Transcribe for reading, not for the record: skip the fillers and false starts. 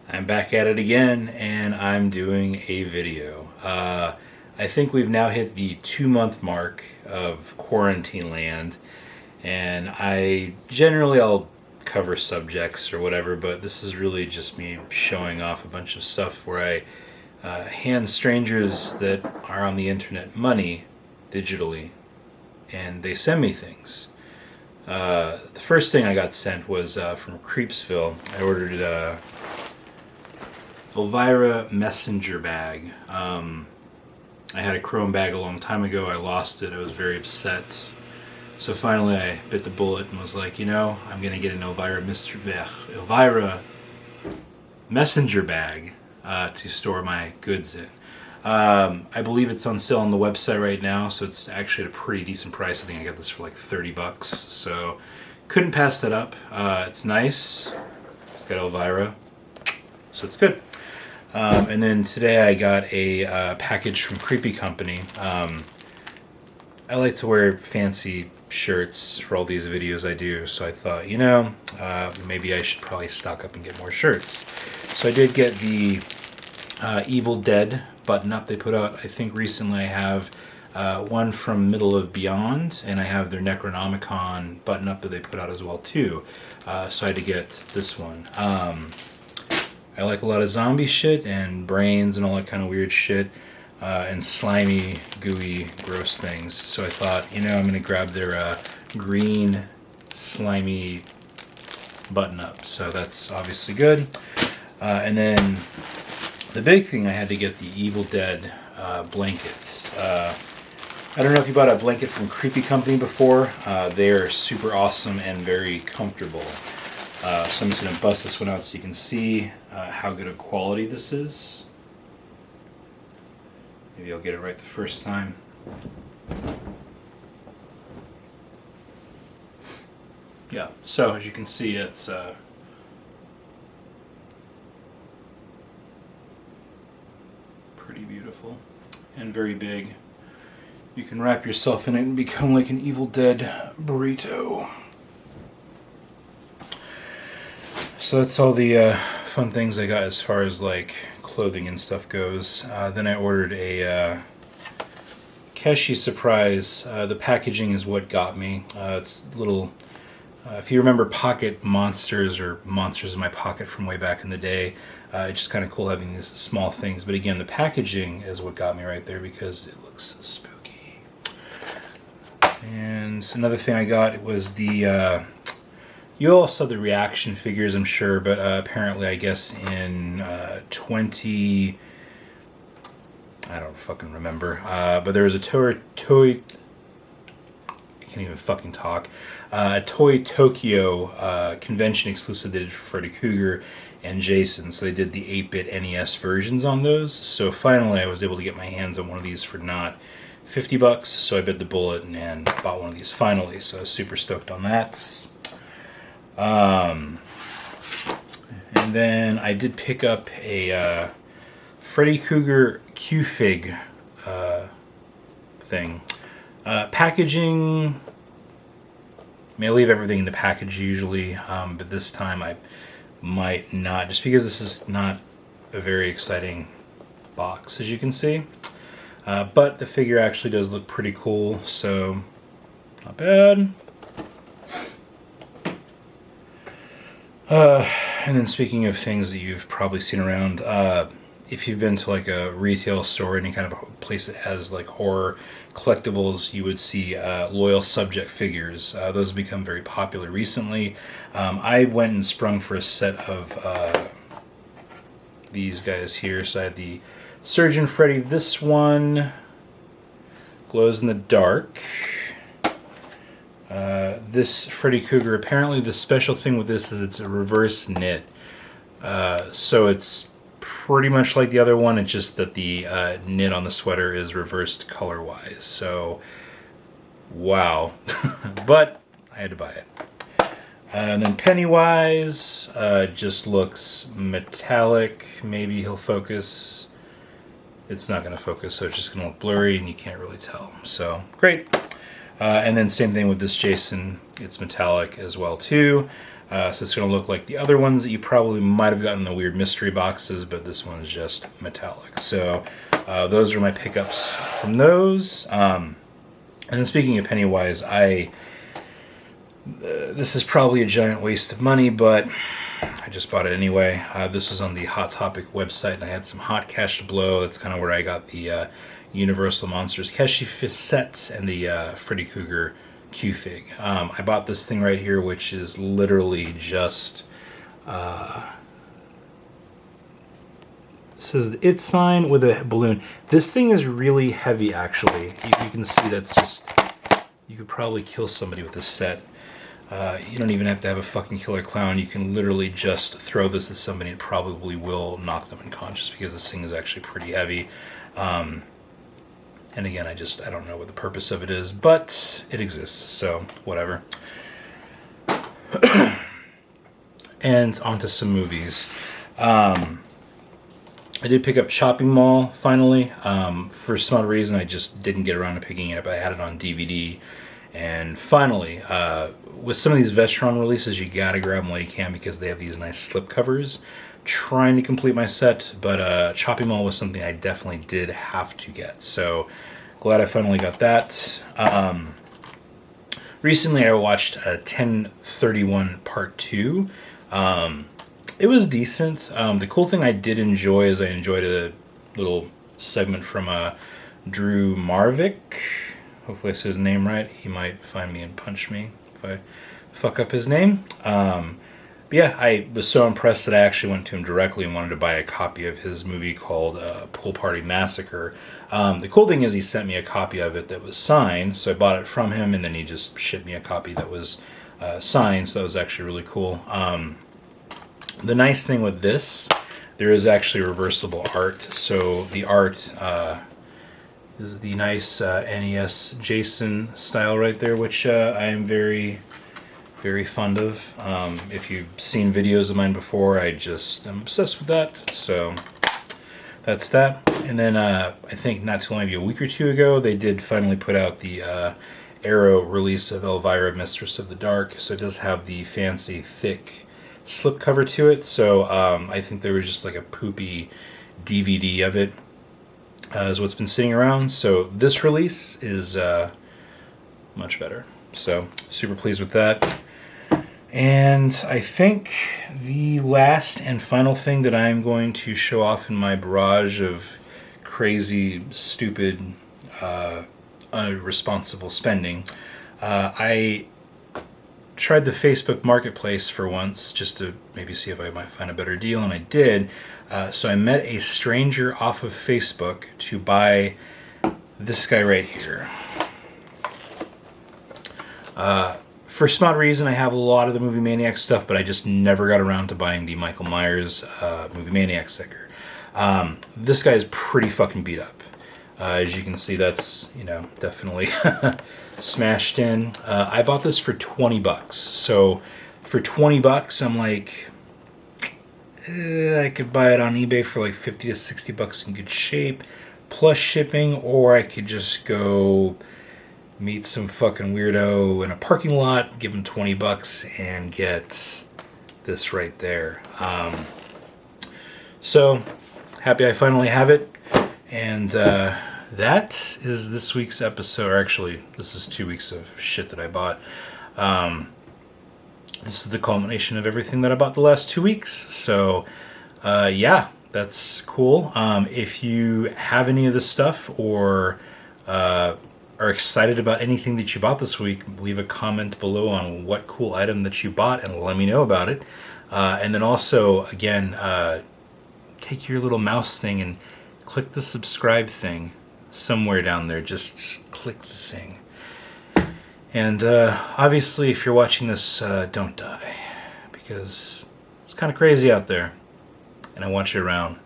I'm back at it again, and I'm doing a video. I think we've now hit the 2 month mark of quarantine land, and I'll cover subjects or whatever, but this is really just me showing off a bunch of stuff where I hand strangers that are on the internet money digitally, and they send me things. The first thing I got sent was from Creepsville. I ordered Elvira messenger bag. I had a chrome bag a long time ago. I lost it. I was very upset. So finally I bit the bullet and was like, I'm going to get an Elvira messenger bag to store my goods in. I believe it's on sale on the website right now, so it's actually at a pretty decent price. I think I got this for like $30, so couldn't pass that up. It's nice. It's got Elvira, so it's good. And then today I got a package from Creepy Company. I like to wear fancy shirts for all these videos I do, so I thought, maybe I should probably stock up and get more shirts. So I did get the Evil Dead button-up they put out. I think recently I have one from Middle of Beyond, and I have their Necronomicon button-up that they put out as well, too. So I had to get this one. I like a lot of zombie shit and brains and all that kind of weird shit, and slimy, gooey, gross things. So I thought, I'm going to grab their green, slimy button-up. So that's obviously good. And then the big thing, I had to get the Evil Dead blankets. I don't know if you bought a blanket from Creepy Company before. They're super awesome and very comfortable. So I'm just going to bust this one out so you can see how good of quality this is. Maybe I'll get it right the first time. Yeah, so as you can see, it's pretty beautiful and very big. You can wrap yourself in it and become like an Evil Dead burrito. So that's all the fun things I got as far as like clothing and stuff goes. Then I ordered a Keshi surprise. The packaging is what got me. It's little, if you remember Pocket Monsters or Monsters in My Pocket from way back in the day, it's just kind of cool having these small things. But again, the packaging is what got me right there because it looks spooky. And another thing I got was the you all saw the reaction figures, I'm sure, but apparently, I guess in I don't fucking remember, but there was a toy, I can't even fucking talk, a Toy Tokyo convention exclusive they did for Freddy Krueger and Jason, so they did the 8-bit NES versions on those, so finally I was able to get my hands on one of these for not $50, so I bit the bullet and bought one of these finally, so I was super stoked on that. And then I did pick up a Freddy Krueger Q-Fig thing. Packaging, I leave everything in the package usually, but this time I might not, just because this is not a very exciting box, as you can see. But the figure actually does look pretty cool, so not bad. And then speaking of things that you've probably seen around, if you've been to like a retail store, any kind of place that has like horror collectibles, you would see loyal subject figures. Those have become very popular recently. I went and sprung for a set of these guys here. So I had the Surgeon Freddy. This one glows in the dark. This Freddy Krueger, apparently the special thing with this is it's a reverse knit. So it's pretty much like the other one, it's just that the knit on the sweater is reversed color-wise. So, wow. But I had to buy it. And then Pennywise just looks metallic. Maybe he'll focus. It's not going to focus, so it's just going to look blurry and you can't really tell. So, great. And then same thing with this Jason. It's metallic as well too. So it's going to look like the other ones that you probably might have gotten in the weird mystery boxes, but this one's just metallic. So those are my pickups from those. And then speaking of Pennywise, this is probably a giant waste of money, but I just bought it anyway. This was on the Hot Topic website, and I had some hot cash to blow. That's kind of where I got the Universal Monsters Keshe set and the Freddy Krueger Q-Fig. I bought this thing right here, which is literally just... it says the "it" sign with a balloon. This thing is really heavy, actually. You can see that's just... You could probably kill somebody with this set. You don't even have to have a fucking killer clown. You can literally just throw this at somebody and it probably will knock them unconscious because this thing is actually pretty heavy. And again, I don't know what the purpose of it is, but it exists, so whatever. And onto some movies. I did pick up Chopping Mall, finally. For some odd reason, I just didn't get around to picking it up. I had it on DVD. And finally, with some of these Vestron releases, you gotta grab them while you can because they have these nice slipcovers. Trying to complete my set, but Chopping Mall was something I definitely did have to get. So glad I finally got that. Recently, I watched 1031 Part 2. It was decent. The cool thing I did enjoy is I enjoyed a little segment from Drew Marvick. Hopefully I said his name right. He might find me and punch me if I fuck up his name. But yeah, I was so impressed that I actually went to him directly and wanted to buy a copy of his movie called Pool Party Massacre. The cool thing is he sent me a copy of it that was signed, so I bought it from him, and then he just shipped me a copy that was signed, so that was actually really cool. The nice thing with this, there is actually reversible art. So the art is the nice NES Jason style right there, which I am very, very fond of. If you've seen videos of mine before, I'm obsessed with that. So that's that. And then I think not too long, maybe a week or two ago, they did finally put out the Arrow release of Elvira, Mistress of the Dark. So it does have the fancy, thick slipcover to it. So I think there was just like a poopy DVD of it is what's been sitting around. So this release is much better. So super pleased with that. And I think the last and final thing that I'm going to show off in my barrage of crazy, stupid, irresponsible spending, I tried the Facebook Marketplace for once just to maybe see if I might find a better deal, and I did. So I met a stranger off of Facebook to buy this guy right here. For some odd reason, I have a lot of the Movie Maniac stuff, but I just never got around to buying the Michael Myers Movie Maniac sticker. This guy is pretty fucking beat up. As you can see, that's, definitely smashed in. I bought this for $20. So for $20, I'm like, I could buy it on eBay for like $50 to $60 in good shape, plus shipping, or I could just go meet some fucking weirdo in a parking lot, give him $20 and get this right there. So happy I finally have it. And that is this week's episode. Or actually, this is 2 weeks of shit that I bought. This is the culmination of everything that I bought the last 2 weeks. So yeah, that's cool. If you have any of this stuff or are excited about anything that you bought this week, leave a comment below on what cool item that you bought and let me know about it. And then also, again, take your little mouse thing and click the subscribe thing somewhere down there. Just click the thing. And obviously, if you're watching this, don't die, because it's kind of crazy out there, and I want you around.